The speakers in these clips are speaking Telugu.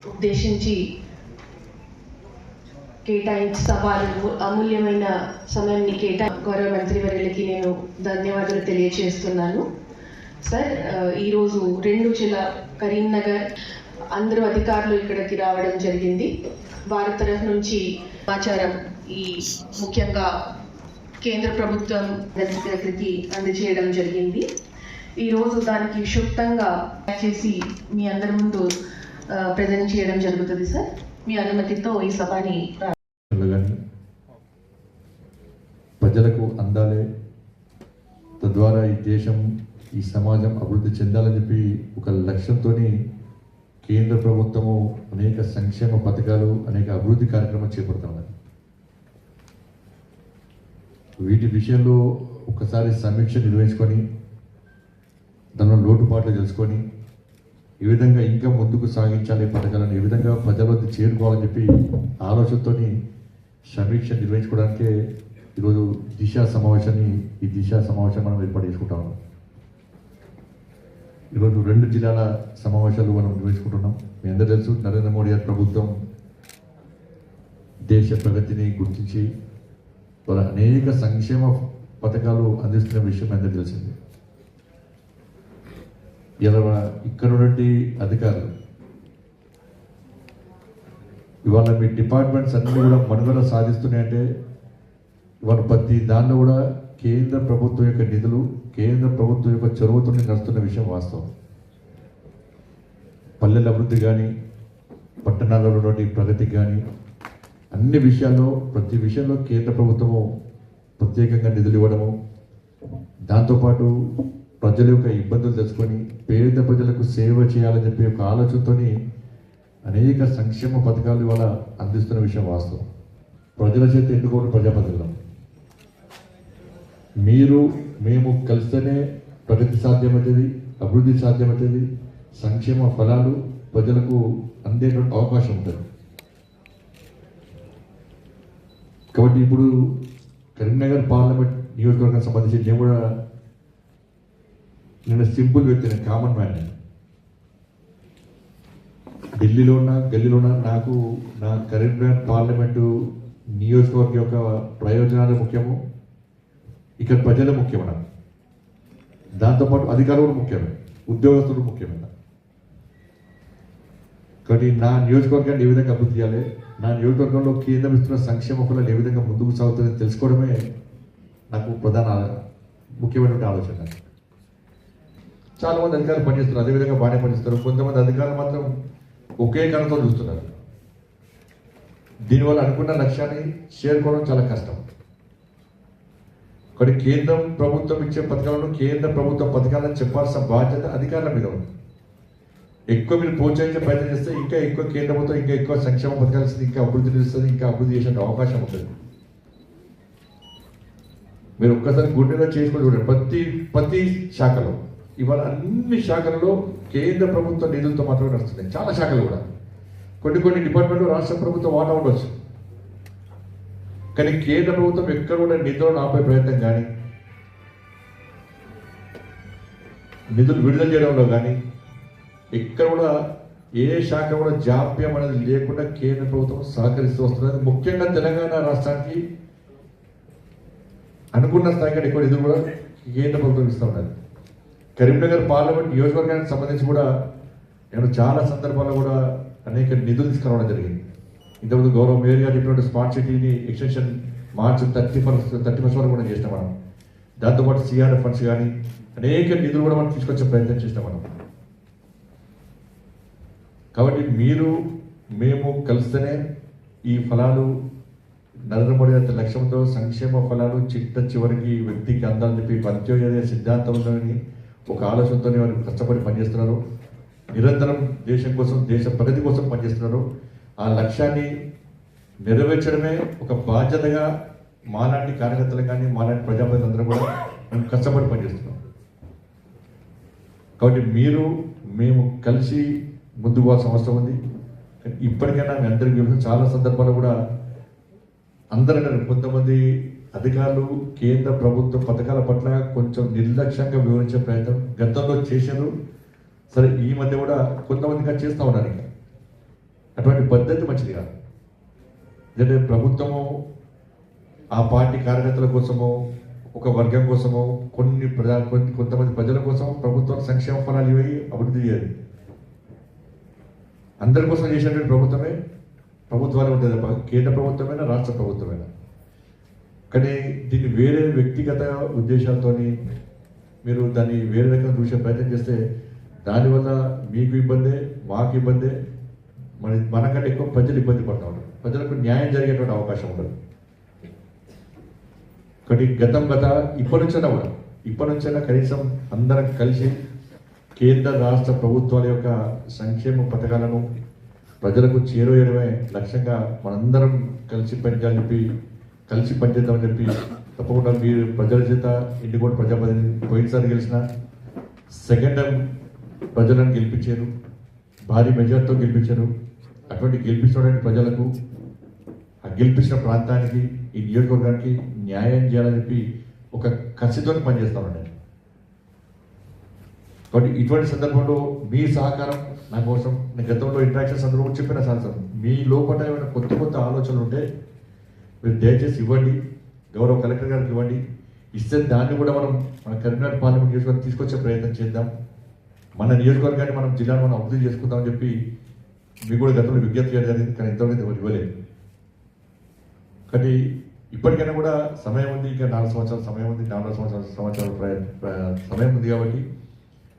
ఉద్దేశించి కేటాయించి సవాలు అమూల్యమైన సమయాన్ని గౌరవ మంత్రివర్యులకి నేను ధన్యవాదాలు తెలియజేస్తున్నాను. సార్, ఈరోజు 2 జిల్లా కరీంనగర్ అందరూ అధికారులు ఇక్కడికి రావడం జరిగింది. వారి తరఫు నుంచి సమాచారం ఈ ముఖ్యంగా కేంద్ర ప్రభుత్వం దగ్గరికి అందజేయడం జరిగింది. ఈరోజు దానికి క్షుప్తంగా చేసి మీ అందరి ముందు ప్రజెంట్ చేయడం జరుగుతుంది. సార్, మీ అనుమతితో ఈ సభని ప్రజలకు అందాలే, తద్వారా ఈ దేశం ఈ సమాజం అభివృద్ధి చెందాలని చెప్పి ఒక లక్ష్యంతో కేంద్ర ప్రభుత్వము అనేక సంక్షేమ పథకాలు అనేక అభివృద్ధి కార్యక్రమాలు చేపడుతున్నారు. వీటి విషయంలో ఒకసారి సమీక్ష నిర్వహించుకొని దానిలో లోటుపాట్లు తెలుసుకొని ఏ విధంగా ఇంకా ముందుకు సాగించాలి పథకాలను, ఏ విధంగా ప్రజల వద్ద చేరుకోవాలని చెప్పి ఆలోచనతో సమీక్ష నిర్వహించుకోవడానికే ఈరోజు దిశ సమావేశం మనం ఏర్పాటు చేసుకుంటా ఉన్నాం. ఈరోజు 2 జిల్లాల సమావేశాలు మనం నిర్వహించుకుంటున్నాం. మీ అందరూ తెలుసు, నరేంద్ర మోడీ గారి ప్రభుత్వం దేశ ప్రగతిని గుర్తించి అనేక సంక్షేమ పథకాలు అందిస్తున్న విషయం అందరూ తెలిసింది. ఇలా ఇక్కడ ఉన్నటువంటి అధికారులు ఇవాళ మీ డిపార్ట్మెంట్స్ అన్నీ కూడా మనుగడ సాధిస్తున్నాయంటే ఇవాళ ప్రతి దానిలో కూడా కేంద్ర ప్రభుత్వం యొక్క నిధులు, కేంద్ర ప్రభుత్వం యొక్క చొరవతో నడుస్తున్న విషయం వాస్తవం. పల్లెల అభివృద్ధి కానీ, పట్టణాలలో ఉన్నటువంటి ప్రగతికి కానీ, అన్ని విషయాల్లో ప్రతి విషయంలో కేంద్ర ప్రభుత్వము ప్రత్యేకంగా నిధులు ఇవ్వడము, దాంతోపాటు ప్రజల యొక్క ఇబ్బందులు తెలుసుకొని పేద ప్రజలకు సేవ చేయాలని చెప్పి ఒక ఆలోచనతో అనేక సంక్షేమ పథకాలు ఇవాళ అందిస్తున్న విషయం వాస్తవం. ప్రజల చేత ఎన్నుకోవడం ప్రజాప్రతినిధులం. మీరు మేము కలిస్తేనే ప్రగతి సాధ్యమవుతుంది, అభివృద్ధి సాధ్యమవుతుంది, సంక్షేమ ఫలాలు ప్రజలకు అందేటువంటి అవకాశం ఉంటుంది. కాబట్టి ఇప్పుడు కరీంనగర్ పార్లమెంట్ నియోజకవర్గానికి సంబంధించి నేను కూడా సింపుల్ వ్యక్తిని, కామన్ మ్యాన్. ఢిల్లీలో ఉన్న గల్లీలో ఉన్న నాకు నా కరీంనగర్ పార్లమెంటు నియోజకవర్గం యొక్క ప్రయోజనాలు ముఖ్యము, ఇక్కడ ప్రజలు ముఖ్యము నాకు. దాంతోపాటు అధికారులు ముఖ్యమే, ఉద్యోగస్తులు ముఖ్యమే. కాబట్టి నా నియోజకవర్గాన్ని ఏ విధంగా అభివృద్ధి చేయాలి, నా నియోజకవర్గంలో కేంద్రం ఇస్తున్న సంక్షేమ ఫలాలు ఏ విధంగా ముందుకు సాగుతుందని తెలుసుకోవడమే నాకు ప్రధాన ముఖ్యమైనటువంటి ఆలోచన. చాలామంది అధికారులు పనిచేస్తున్నారు, అదేవిధంగా బాగానే పనిచేస్తారు. కొంతమంది అధికారులు మాత్రం ఒకే కణతో చూస్తున్నారు. దీనివల్ల అనుకున్న లక్ష్యాన్ని చేరుకోవడం చాలా కష్టం. కానీ కేంద్రం ప్రభుత్వం ఇచ్చే పథకాలను, కేంద్ర ప్రభుత్వం పథకాలను చెప్పాల్సిన బాధ్యత అధికారుల మీద ఉంది. ఎక్కువ మీరు ప్రోత్సహించే ప్రయత్నం చేస్తే ఇంకా ఎక్కువ కేంద్ర ప్రభుత్వం ఇంకా ఎక్కువ సంక్షేమ పథకాలు ఇస్తుంది, ఇంకా అభివృద్ధి చేస్తుంది, ఇంకా అభివృద్ధి చేసే అవకాశం ఉంటుంది. మీరు ఒక్కసారి గుండెగా చేసుకొని చూడండి. ప్రతి శాఖలో ఇవాళ అన్ని శాఖలలో కేంద్ర ప్రభుత్వ నిధులతో మాత్రమే నడుస్తున్నాయి. చాలా శాఖలు కూడా కొన్ని డిపార్ట్మెంట్లో రాష్ట్ర ప్రభుత్వం వాటా ఉండవచ్చు, కానీ కేంద్ర ప్రభుత్వం ఎక్కడ కూడా నిధులను ఆపే ప్రయత్నం కానీ, నిధులు విడుదల చేయడంలో కానీ ఎక్కడ కూడా ఏ శాఖ కూడా జాప్యం అనేది లేకుండా కేంద్ర ప్రభుత్వం సహకరిస్తూ వస్తున్నది. ముఖ్యంగా తెలంగాణ రాష్ట్రానికి అనుకున్న స్థాయి కంటే ఎక్కువ నిధులు కూడా కేంద్ర ప్రభుత్వం ఇస్తూ ఉన్నది. కరీంనగర్ పార్లమెంట్ నియోజకవర్గానికి సంబంధించి కూడా నేను చాలా సందర్భాల్లో కూడా అనేక నిధులు తీసుకురావడం జరిగింది. ఇంతకుముందు గౌరవ మేయర్ గారు చెప్పినట్టు స్మార్ట్ సిటీని ఎక్స్టెన్షన్ మార్చి 31 వరకు కూడా చేసినాం మనం. దాంతోపాటు సిఆర్ఎఫ్ ఫండ్స్ కానీ అనేక నిధులు కూడా మనం తీసుకొచ్చే ప్రయత్నం చేసినాం మనం. కాబట్టి మీరు మేము కలిస్తేనే ఈ ఫలాలు నరేంద్ర మోడీ గారి లక్ష్యంతో సంక్షేమ ఫలాలు చివరికి వ్యక్తికి అందాలని చెప్పి అంత్యోదయ సిద్ధాంతంలోని ఒక ఆలోచనతో వారు కష్టపడి పనిచేస్తున్నారు. నిరంతరం దేశం కోసం, దేశ ప్రగతి కోసం పనిచేస్తున్నారు. ఆ లక్ష్యాన్ని నెరవేర్చడమే ఒక బాధ్యతగా మాలాంటి కార్యకర్తలు కానీ, మాలాంటి ప్రజాప్రతినిధులందరూ కూడా మేము కష్టపడి పనిచేస్తున్నాం. కాబట్టి మీరు మేము కలిసి ముందుకు పోవాల్సిన అవసరం ఉంది. ఇప్పటికైనా మీ అందరికీ చాలా సందర్భాలు కూడా అందరూ కొంతమంది అధికారులు కేంద్ర ప్రభుత్వ పథకాల పట్ల కొంచెం నిర్లక్ష్యంగా వివరించే ప్రయత్నం గతంలో చేశారు. సరే, ఈ మధ్య కూడా కొంతమందిగా చేస్తూ ఉన్నారు. అటువంటి పద్ధతి మంచిది కాదు. ఎందుకంటే ప్రభుత్వము ఆ పార్టీ కార్యకర్తల కోసమో ఒక వర్గం కోసమో కొంతమంది ప్రజల కోసం ప్రభుత్వం సంక్షేమ ఫలాలు ఇవి అభివృద్ధి చేయదు. అందరి కోసం చేసినటువంటి ప్రభుత్వాలు ఉంటుంది తప్ప కేంద్ర ప్రభుత్వమైనా రాష్ట్ర ప్రభుత్వమైనా. కానీ దీన్ని వేరే వ్యక్తిగత ఉద్దేశాలతో మీరు దాన్ని వేరే రకంగా చూసే ప్రయత్నం చేస్తే దానివల్ల మీకు ఇబ్బందే, మాకు ఇబ్బందే, మనకంటే ఎక్కువ ప్రజలు ఇబ్బంది పడుతూ ఉంటారు. ప్రజలకు న్యాయం జరిగేటువంటి అవకాశం ఉండదు. కాబట్టి ఇప్పటి నుంచైనా కనీసం అందరం కలిసి కేంద్ర రాష్ట్ర ప్రభుత్వాల యొక్క సంక్షేమ పథకాలను ప్రజలకు చేరువేయడమే లక్ష్యంగా మనందరం కలిసి పనిచేద్దామని చెప్పి తప్పకుండా మీరు ప్రజల చేత ఇంటికోటి ప్రజాప్రతినిధి పోయినసారి గెలిచిన సెకండ్ టైం ప్రజలను గెలిపించారు, భారీ మెజార్టీతో గెలిపించారు. అటువంటి గెలిపించినటువంటి ప్రజలకు ఆ గెలిపించిన ప్రాంతానికి ఈ నియోజకవర్గానికి న్యాయం చేయాలని చెప్పి ఒక కసితో పనిచేస్తామండి. కాబట్టి ఇటువంటి సందర్భంలో మీ సహకారం నా కోసం, నేను గతంలో ఇంట్రాక్షన్స్ అందరూ చెప్పిన సార్ మీ లోపల ఏమైనా కొత్త ఆలోచనలు ఉంటే మీరు దయచేసి ఇవ్వండి, గౌరవ కలెక్టర్ గారికి ఇవ్వండి. ఇస్తే దాన్ని కూడా మన కరీంనగర్ పార్లమెంట్ నియోజకవర్గం తీసుకొచ్చే ప్రయత్నం చేద్దాం. మన నియోజకవర్గాన్ని జిల్లాను అభివృద్ధి చేసుకుందామని చెప్పి మీకు కూడా గతంలో విజ్ఞప్తి చేయడం జరిగింది. కానీ ఇంతవరకు ఎవరు ఇవ్వలేదు. కానీ ఇప్పటికైనా కూడా సమయం ఉంది, ఇంకా 4 సంవత్సరాల సమయం ఉంది, 4 సంవత్సరాల సమయం ఉంది. కాబట్టి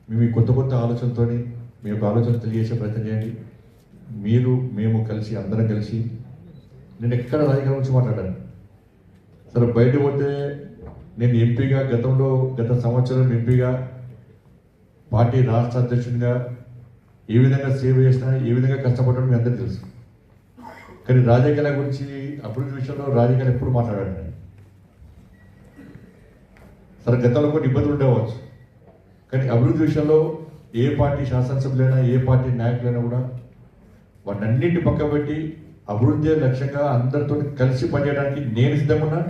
మేము ఈ కొత్త ఆలోచనతో మీ యొక్క ఆలోచన తెలియజేసే ప్రయత్నం చేయండి. మేము కలిసి అందరం కలిసి, నేను ఎక్కడ రాజకీయాల గురించి మాట్లాడాను సరే, బయట పోతే నేను ఎంపీగా గత సంవత్సరం ఎంపీగా పార్టీ రాష్ట్ర అధ్యక్షునిగా ఏ విధంగా సేవ చేసినా, ఏ విధంగా కష్టపడడం మీ అందరికీ తెలుసు. కానీ రాజకీయాల గురించి, అభివృద్ధి విషయంలో రాజకీయాలు ఎప్పుడు మాట్లాడాను నేను. సరే, గతంలో కొన్ని ఇబ్బందులు ఉండవచ్చు. కానీ అభివృద్ధి విషయంలో ఏ పార్టీ శాసనసభ్యులైనా, ఏ పార్టీ నాయకులైనా కూడా వాటన్నింటిని పక్కన పెట్టి అభివృద్ధి లక్ష్యంగా అందరితో కలిసి పనిచేయడానికి నేను సిద్ధంగా ఉన్నా.